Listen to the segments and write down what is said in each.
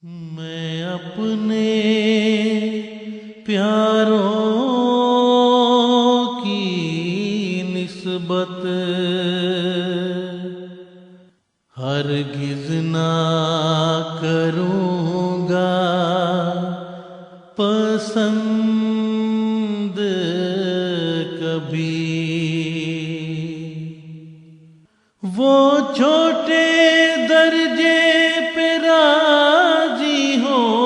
میں اپنے پیاروں کی نسبت ہرگز نہ کروں گا پسند کبھی، وہ چھوٹے درجے پہ راضی ہوں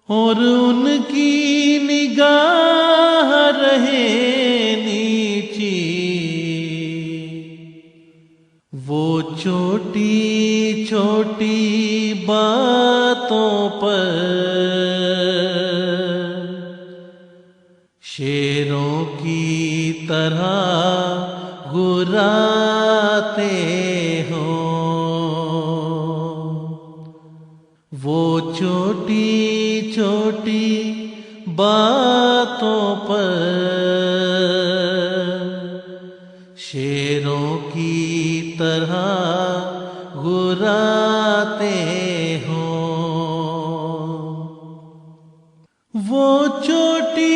اور ان کی نگاہ رہے نیچی، وہ چھوٹی چھوٹی باتوں پر شیروں کی طرح گراتے ہوں، وہ چھوٹی چھوٹی باتوں پر شیروں کی طرح گراتے ہوں، وہ چھوٹی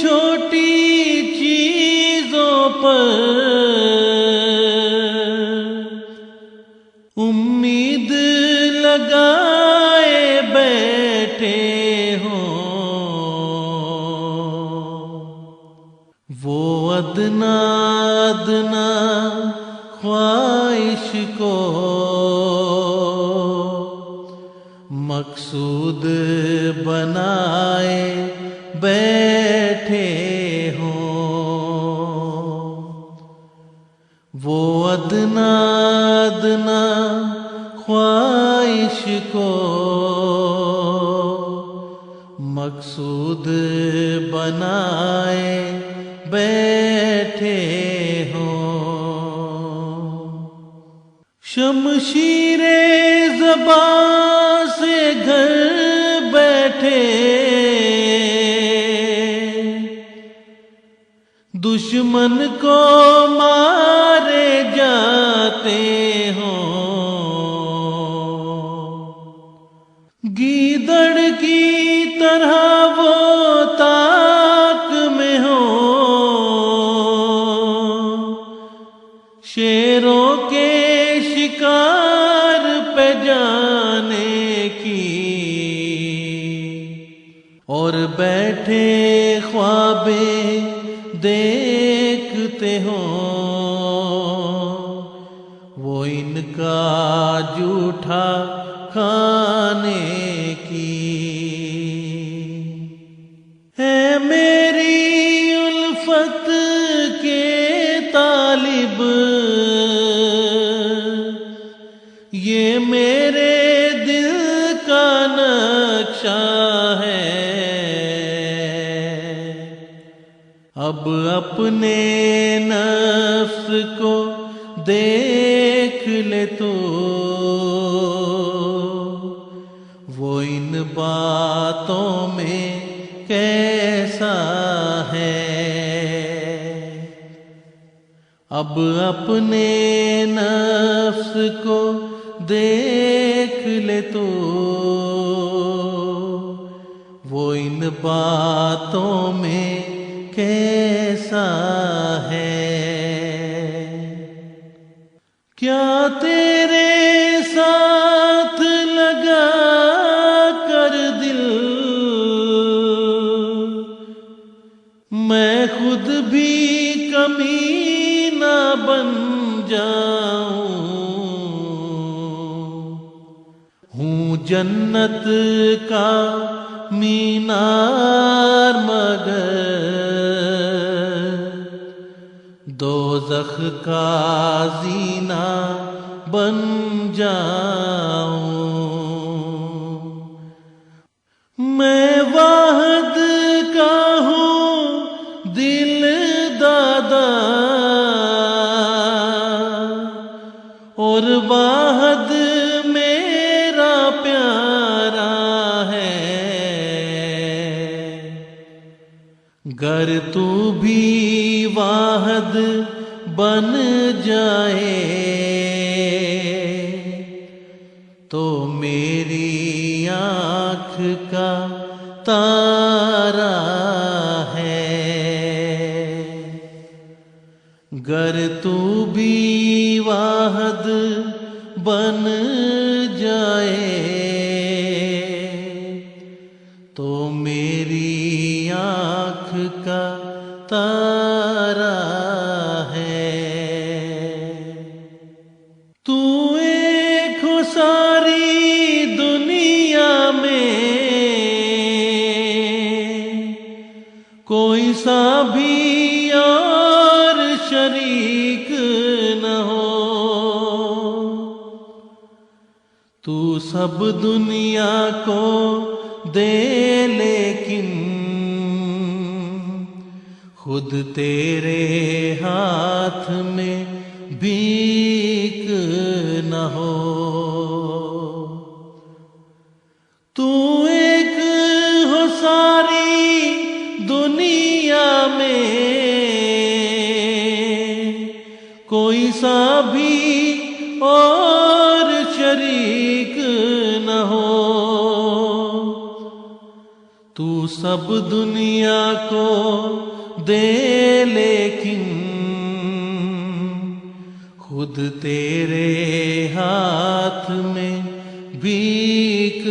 چھوٹی چیزوں پر امید لگائے بیٹھے ہوں، وہ ادنا ادنا خواہش کو مقصود بنائے بیٹھے ہوں، وہ ادنا ادنا خواہش کو مقصود بنائے بیٹھے ہوں، شمشیر زبان سے گھر بیٹھے دشمن کو مارے جاتے ہوں، گیدڑ کی طرح وہ تاک میں ہوں، شیروں کے شکار پہ جانے کی، اور بیٹھے خوابیں دیکھتے ہوں، وہ ان کا جھوٹا کھانے کی، ہے میری الفت کے طالب یہ میرے دل کا نقشہ ہے، اب اپنے نفس کو دیکھ لے تو، وہ ان باتوں میں کیسا ہے، اب اپنے نفس کو دیکھ لے تو، وہ ان باتوں میں کیسا ہے، کیا تیرے ساتھ لگا کر دل میں خود بھی کمینہ بن جاؤں، ہوں جنت کا مینار مگر دوزخ کا زینہ بن جاؤں، میں واحد کا ہوں دل دادا اور واحد میرا پیارا ہے، گر تو بھی واحد بن جائے تو میری آنکھ کا تارا ہے۔ گر تو بھی واحد بن جائے تو میری آنکھ کا تارا ہے۔ تو ایک ہو ساری دنیا میں، کوئی سا بھی اور شریک نہ ہو۔ تو سب دنیا کو دے لیکن خود تیرے ہاتھ میں بھیک نہ ہو۔ تو ایک ہو ساری دنیا میں، کوئی سا بھی اور شریک نہ ہو۔ تو سب دنیا کو دے لیکن خود تیرے ہاتھ میں بھیک